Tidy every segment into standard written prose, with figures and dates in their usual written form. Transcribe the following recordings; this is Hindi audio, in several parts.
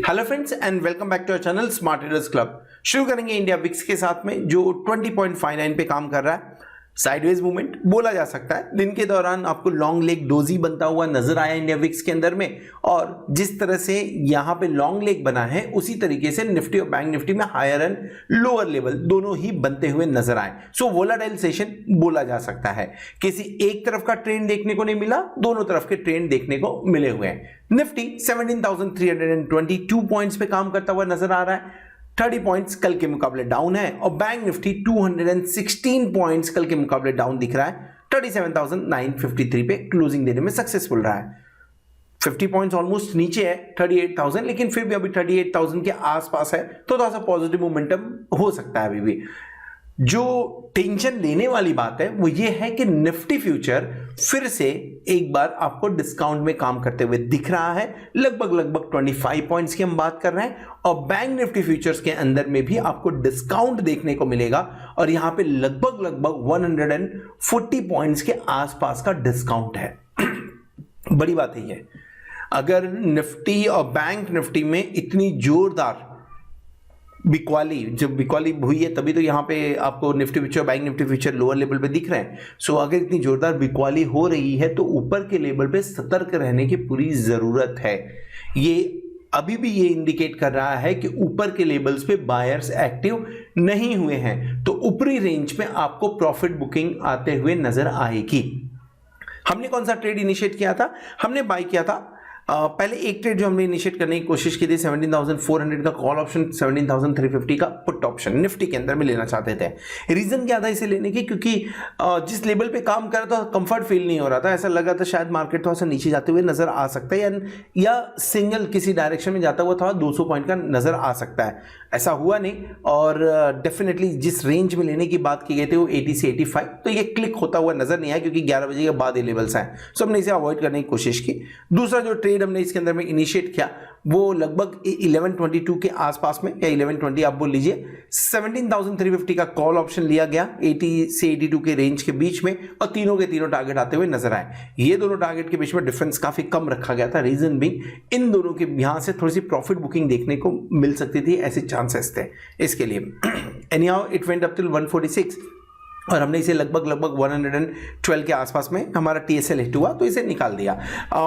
Hello friends and welcome back to our channel Smart Traders Club. शुरू करेंगे इंडिया विक्स के साथ में जो 20.59 पे काम कर रहा है। साइडवेज मूवमेंट बोला जा सकता है। दिन के दौरान आपको लॉन्ग लेग डोजी बनता हुआ नजर आया इंडिया विक्स के अंदर में, और जिस तरह से यहां पे लॉन्ग लेग बना है उसी तरीके से निफ्टी और बैंक निफ्टी में हायर एंड लोअर लेवल दोनों ही बनते हुए नजर आए। सो वोलाटाइल सेशन बोला जा सकता है। किसी एक तरफ का ट्रेंड देखने को नहीं मिला, दोनों तरफ के ट्रेंड देखने को मिले हुए हैं। निफ्टी 17,322 पॉइंट्स पे काम करता हुआ नजर आ रहा है। 30 पॉइंट्स कल के मुकाबले डाउन है, और बैंक निफ्टी 216 पॉइंट्स कल के मुकाबले डाउन दिख रहा है। 37,953 पे क्लोजिंग देने में सक्सेसफुल रहा है। 50 पॉइंट्स ऑलमोस्ट नीचे है 38,000, लेकिन फिर भी अभी 38,000 के आसपास है, तो थोड़ा सा पॉजिटिव मोमेंटम हो सकता है अभी भी। जो टेंशन लेने वाली बात है वो ये है कि निफ्टी फ्यूचर फिर से एक बार आपको डिस्काउंट में काम करते हुए दिख रहा है। लगभग 25 पॉइंट्स की हम बात कर रहे हैं, और बैंक निफ्टी फ्यूचर्स के अंदर में भी आपको डिस्काउंट देखने को मिलेगा, और यहां पे लगभग 140 पॉइंट्स के आसपास का डिस्काउंट है। बड़ी बात है ये, अगर निफ्टी और बैंक निफ्टी में इतनी जोरदार बिकवाली जब बिकवाली हुई है तभी तो यहां पे आपको Nifty future bank Nifty future lower level पे दिख रहे हैं। सो अगर इतनी जोरदार बिकवाली हो रही है तो ऊपर के लेवल पे सतर्क रहने की पूरी जरूरत है। ये अभी भी ये इंडिकेट कर रहा है कि ऊपर के लेवल्स पे बायर्स एक्टिव नहीं हुए हैं, तो ऊपरी रेंज में आपको प्रॉफिट बुकिंग आते हुए नजर आएगी। हमने कौन सा ट्रेड इनिशिएट किया था? हमने बाय किया था पहले एक ट्रेड जो हमने इनिशिएट करने की कोशिश की थी 17,400 का कॉल ऑप्शन, 17,350 का पुट ऑप्शन निफ्टी के अंदर में लेना चाहते थे। रीजन क्या था इसे लेने की? क्योंकि जिस लेवल पे काम कर रहा था कंफर्ट फील नहीं हो रहा था। ऐसा लगा था शायद मार्केट थोड़ा सा नीचे जाते हुए नजर आ सकता है, या सिंगल किसी डायरेक्शन में जाता हुआ थोड़ा 200 पॉइंट का नजर आ सकता है। ऐसा हुआ नहीं, और डेफिनेटली जिस रेंज में लेने की बात की गई थी वो 80 से 85, तो ये क्लिक होता हुआ नजर नहीं आया क्योंकि 11 बजे के बाद ये लेवल्स आए। सो हमने इसे अवॉइड करने की कोशिश की। दूसरा जो ट्रेड हमने इसके अंदर में इनिशिएट किया वो लगभग 1122 के आसपास में, या 1120 आप बोल लीजिए। 17,350 का कॉल ऑप्शन लिया गया 80 से 82 के रेंज के बीच में, और तीनों के तीनों टारगेट आते हुए नजर आए। ये दोनों टारगेट के बीच में डिफरेंस काफी कम रखा गया था। रीजन भी इन दोनों के यहां से थोड़ी सी प्रॉफिट बुकिंग देखने को मिल सकती थी, ऐसे चांसेस थे इसके लिए। Anyhow it went up till 146, और हमने इसे लगभग 112 के आसपास में हमारा टीएसएल हिट हुआ, तो इसे निकाल दिया।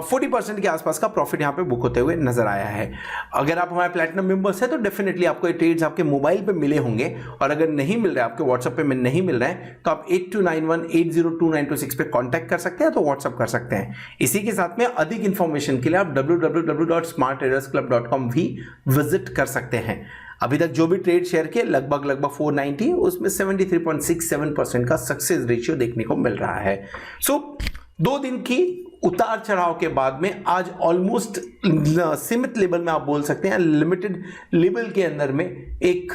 40% के आसपास का प्रॉफिट यहां पे बुक होते हुए नजर आया है। अगर आप हमारे प्लैटिनम मेंबर्स हैं तो डेफिनेटली आपको ये ट्रेड्स आपके मोबाइल पे मिले होंगे, और अगर नहीं मिल रहा है आपके व्हाट्सएप पे नहीं मिल रहा है तो आप 8291802926 पे कॉन्टैक्ट कर सकते हैं, तो व्हाट्सएप कर सकते हैं। इसी के साथ में अधिक इंफॉर्मेशन के लिए आप www.smarttradersclub.com भी विजिट कर सकते हैं। अभी तक जो भी ट्रेड शेयर किए लगभग 490, उसमें 73.67% का सक्सेस रेशियो देखने को मिल रहा है। सो 2 दिन की उतार चढ़ाव के बाद में आज ऑलमोस्ट सीमित लेवल में आप बोल सकते हैं, लिमिटेड लेवल के अंदर में एक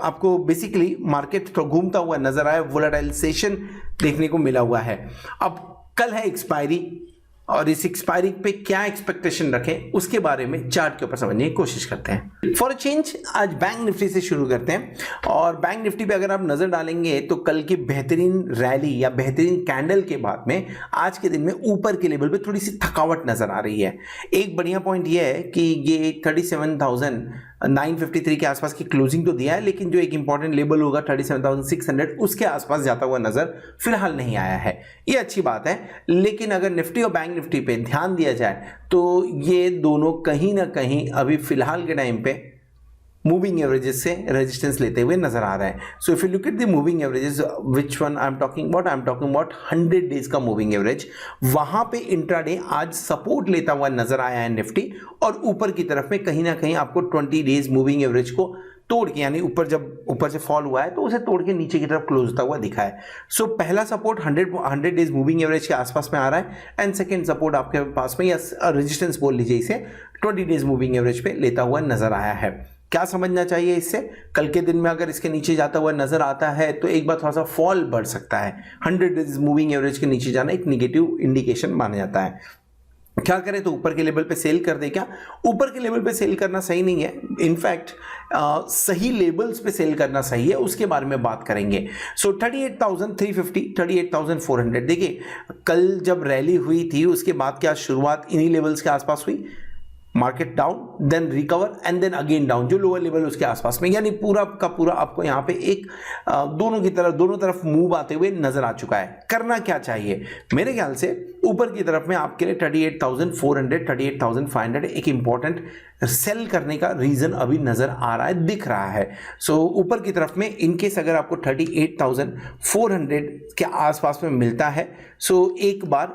आपको बेसिकली मार्केट तो घूमता हुआ नजर आया, वोलेटाइल सेशन देखने को मिला हुआ है। अब कल है एक्सपायरी, और इस एक्सपायरी पे क्या एक्सपेक्टेशन रखें उसके बारे में चार्ट के ऊपर समझने की कोशिश करते हैं। फॉर अ चेंज आज बैंक निफ्टी से शुरू करते हैं, और बैंक निफ्टी पे अगर आप नजर डालेंगे तो कल की बेहतरीन रैली या बेहतरीन कैंडल के बाद में आज के दिन में ऊपर के लेवल पे थोड़ी सी थकावट नजर आ रही है। एक बढ़िया पॉइंट यह है कि ये 37,953 के आसपास की क्लोजिंग तो दिया है, लेकिन जो एक इंपॉर्टेंट लेवल होगा 37,600 उसके आसपास जाता हुआ नजर फिलहाल नहीं आया है। ये अच्छी बात है, लेकिन अगर निफ्टी और बैंक निफ्टी पे ध्यान दिया जाए तो ये दोनों कहीं ना कहीं अभी फिलहाल के टाइम पे मूविंग एवरेजेस से रेजिस्टेंस लेते हुए नजर आ रहा है। So if you look at the moving averages, which one I am talking about? I am talking about 100 days का मूविंग एवरेज। वहां पे इंट्राडे आज सपोर्ट लेता हुआ नजर आया है निफ्टी, और ऊपर की तरफ में कहीं ना कहीं आपको 20 डेज मूविंग एवरेज को तोड़ के, यानी ऊपर जब ऊपर से फॉल हुआ है तो उसे तोड़ के नीचे की तरफ क्लोज होता हुआ दिखा है। सो पहला सपोर्ट 100 डेज मूविंग एवरेज के आसपास में आ रहा है, एंड सेकंड सपोर्ट आपके पास में, या रेजिस्टेंस बोल लीजिए इसे, 20 डेज मूविंग एवरेज पे लेता हुआ नजर आया है। क्या समझना चाहिए इससे? कल के दिन में अगर इसके नीचे जाता हुआ नजर आता है तो एक बार थोड़ा सा फॉल बढ़ सकता है। 100 डेज मूविंग एवरेज के नीचे जाना एक निगेटिव इंडिकेशन माना जाता है। क्या करें? तो ऊपर के लेवल पे सेल कर दे क्या? ऊपर के लेवल पे सेल करना सही नहीं है, इनफैक्ट सही लेवल्स पे सेल करना सही है, उसके बारे में बात करेंगे। सो 38,350 38,400, देखिए कल जब रैली हुई थी उसके बाद क्या शुरुआत इन्हीं लेवल्स के आसपास हुई, market down, then recover and then again down, जो लोअर लेवल उसके आसपास में, यानी पूरा का पूरा आपको यहां पे एक दोनों तरफ मूव आते हुए नजर आ चुका है। करना क्या चाहिए? मेरे ख्याल से ऊपर की तरफ में आपके लिए 38,400 38,500 एक इंपॉर्टेंट सेल करने का रीजन अभी नजर आ रहा है, दिख रहा है। सो ऊपर की तरफ में इनकेस अगर आपको 38,400 के आसपास में मिलता है, सो एक बार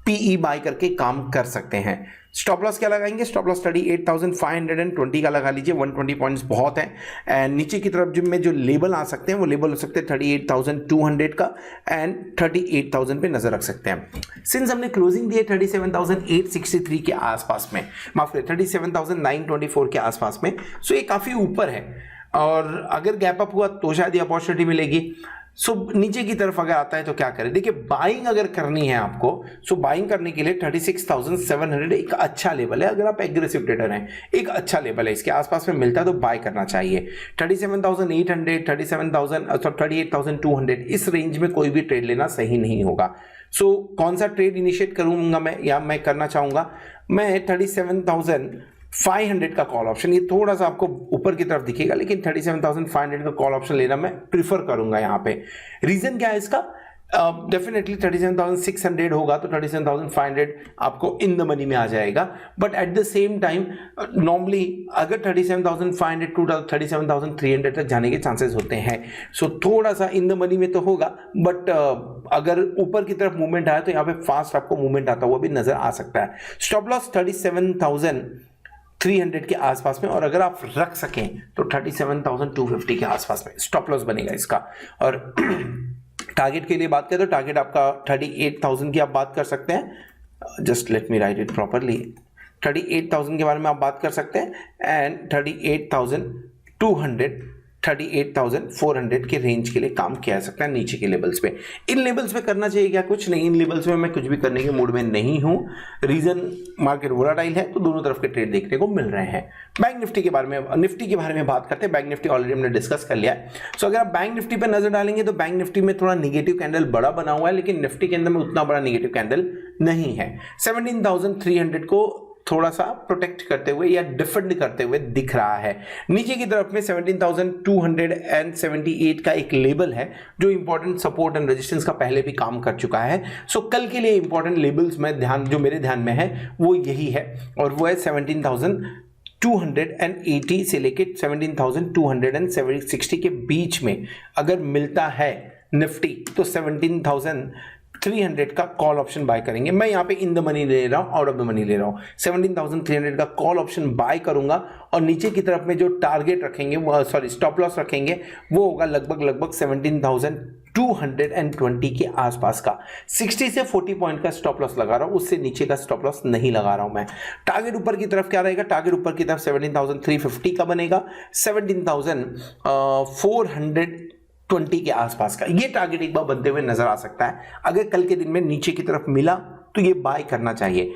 पीई बाय करके काम कर सकते हैं। स्टॉप लॉस क्या लगाएंगे? स्टॉप लॉस 38,520 का लगा लीजिए, 120 पॉइंट्स बहुत है। एंड नीचे की तरफ में जो लेवल आ सकते हैं वो लेवल हो सकते हैं 38,200 का एंड 38,000 पे नजर रख सकते हैं। सिंस हमने क्लोजिंग दी है 37,863 के आसपास में, माफ करें 37,924 के आसपास में, सो ये काफी ऊपर है और अगर गैप अप हुआ तो शायद ये अपॉर्चुनिटी मिलेगी। सो नीचे की तरफ अगर आता है तो क्या करें? देखिए बाइंग अगर करनी है आपको, सो बाइंग करने के लिए 36,700 एक अच्छा लेवल है। अगर आप एग्रेसिव ट्रेडर हैं, एक अच्छा लेवल है, इसके आसपास में मिलता है तो बाय करना चाहिए। 37,800 38,200 इस रेंज में कोई भी ट्रेड लेना सही नहीं होगा। सो कौन सा ट्रेड इनिशिएट करूंगा मैं, या मैं करना चाहूंगा? मैं 37,500 का कॉल ऑप्शन, ये थोड़ा सा आपको ऊपर की तरफ दिखेगा लेकिन 37,500 का कॉल ऑप्शन लेना मैं प्रीफर करूंगा यहाँ पे। रीजन क्या है इसका? डेफिनेटली 37,600 होगा तो 37,500 आपको इन द मनी में आ जाएगा, but at the same time normally अगर 37,500 टू 37,300 तक जाने के चांसेस होते हैं। सो थोड़ा सा इन द मनी में तो होगा, बट अगर ऊपर की तरफ मूवमेंट आया तो यहाँ पे फास्ट आपको मूवमेंट आता हुआ भी नजर आ सकता है। स्टॉप लॉस 37,300 के आसपास में, और अगर आप रख सकें तो 37,250 के आसपास में स्टॉप लॉस बनेगा इसका। और टारगेट के लिए बात करें तो टारगेट आपका 38,000 की आप बात कर सकते हैं। Just let me right it properly. 38,000 के बारे में आप बात कर सकते हैं एंड 38,200 38,400 के रेंज के लिए काम किया जा सकता है नीचे के लेवल्स पे। इन लेवल्स पे करना चाहिए क्या? कुछ नहीं, इन लेवल्स में मैं कुछ भी करने के मूड में नहीं हूं। रीजन मार्केट वोलाटाइल है तो दोनों तरफ के ट्रेड देखने को मिल रहे हैं। बैंक निफ्टी के बारे में बात करते हैं। बैंक निफ्टी ऑलरेडी हमने डिस्कस कर लिया है। सो अगर आप बैंक निफ्टी पे नजर डालेंगे तो बैंक निफ्टी में थोड़ा निगेटिव कैंडल बड़ा बना हुआ है, लेकिन निफ्टी के अंदर में उतना बड़ा निगेटिव कैंडल नहीं है। 17,300 को थोड़ा सा प्रोटेक्ट करते हुए या डिफेंड करते हुए दिख रहा है। नीचे की तरफ में 17,278 का एक लेवल है जो इंपॉर्टेंट सपोर्ट एंड रेजिस्टेंस का पहले भी काम कर चुका है। सो कल के लिए इंपॉर्टेंट लेवल्स में जो मेरे ध्यान में है वो यही है, और वो है 17,280 से लेके 17,260 के बीच में अगर मिलता है निफ्टी तो 17,300 का कॉल ऑप्शन बाय करेंगे। मैं यहां पे इन द मनी ले रहा हूं, आउट ऑफ द मनी ले रहा हूं। 17,300 का कॉल ऑप्शन बाय करूंगा और नीचे की तरफ में जो टारगेट रखेंगे, स्टॉप लॉस रखेंगे, वो होगा लगभग 17,220 के आसपास का। 60 से 40 पॉइंट का स्टॉप लॉस लगा रहा हूं, उससे नीचे का स्टॉप लॉस नहीं लगा रहा हूं मैं। टारगेट ऊपर की तरफ क्या रहेगा? टारगेट ऊपर की तरफ 17,350 का बनेगा, 17,420 के आसपास का ये टारगेट एक बार बनते हुए नजर आ सकता है। अगर कल के दिन में नीचे की तरफ मिला तो ये बाय करना चाहिए।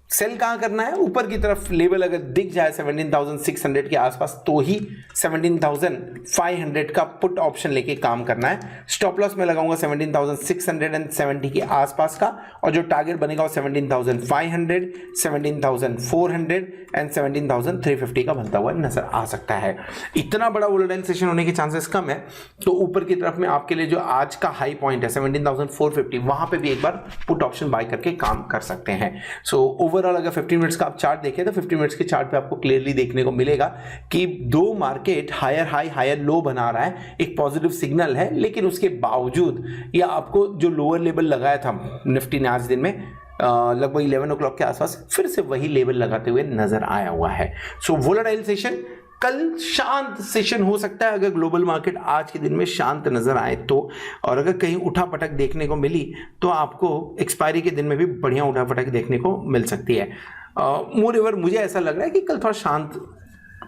सेल कहां करना है? ऊपर की तरफ लेवल अगर दिख जाए 17,600 के आसपास तो ही 17,500 का पुट ऑप्शन लेके काम करना है। स्टॉप लॉस में लगाऊंगा 17,670 के आसपास का, और जो टारगेट बनेगा वो 17,500 17,400 एंड 17,350 का बनता हुआ नजर आ सकता है। इतना बड़ा वोलेटाइल सेशन होने के चांसेस कम है, तो ऊपर की तरफ में आपके लिए जो आज का हाई पॉइंट है 17,450, वहां पे भी एक बार पुट ऑप्शन बाय करके काम कर सकते हैं। सो ओवरऑल अगर 15 मिनट्स का आप चार्ट देखें तो 15 मिनट्स के चार्ट पे आपको क्लियरली देखने को मिलेगा कि दो market higher high higher low बना रहा है, एक पॉजिटिव सिग्नल है, लेकिन उसके बावजूद या आपको जो लोअर लेवल लगाया था निफ्टी ने आज दिन में लगभग 11 o'clock के आसपास फिर से वही लेवल लगाते हुए नजर आया हुआ है। सो वोलेटाइल सेशन कल शांत सेशन हो सकता है अगर ग्लोबल मार्केट आज के दिन में शांत नजर आए तो, और अगर कहीं उठापटक देखने को मिली तो आपको एक्सपायरी के दिन में भी बढ़िया उठापटक देखने को मिल सकती है। मोरेओवर मुझे ऐसा लग रहा है कि कल थोड़ा शांत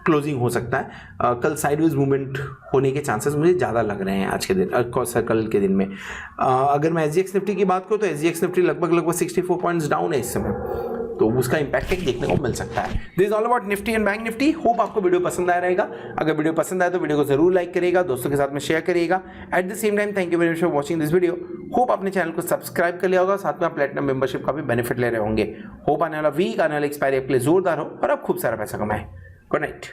क्लोजिंग हो सकता है। कल साइडवेज मूवमेंट होने के चांसेस मुझे ज़्यादा लग रहे हैं आज के दिन, कल के दिन में। अगर मैं SGX निफ्टी की बात करूँ तो SGX निफ्टी लगभग 64 पॉइंट्स डाउन है इस समय, तो उसका इंपैक्ट एक देखने को मिल सकता है। This is all about Nifty and bank Nifty. Hope आपको वीडियो पसंद आया रहेगा। अगर वीडियो पसंद आए तो वीडियो को जरूर लाइक करिएगा, दोस्तों के साथ में शेयर करिएगा। At the same time thank you very much for watching this video. Hope अपने चैनल को सब्सक्राइब कर लिया होगा, साथ में आप प्लेटिनम मेंबरशिप का भी बेनिफिट ले रहे होंगे। होप आने वाला वीक, आने वाला एक्सपायरी आपके लिए जोरदार हो और आप खूब सारा पैसा कमाएं। Good night.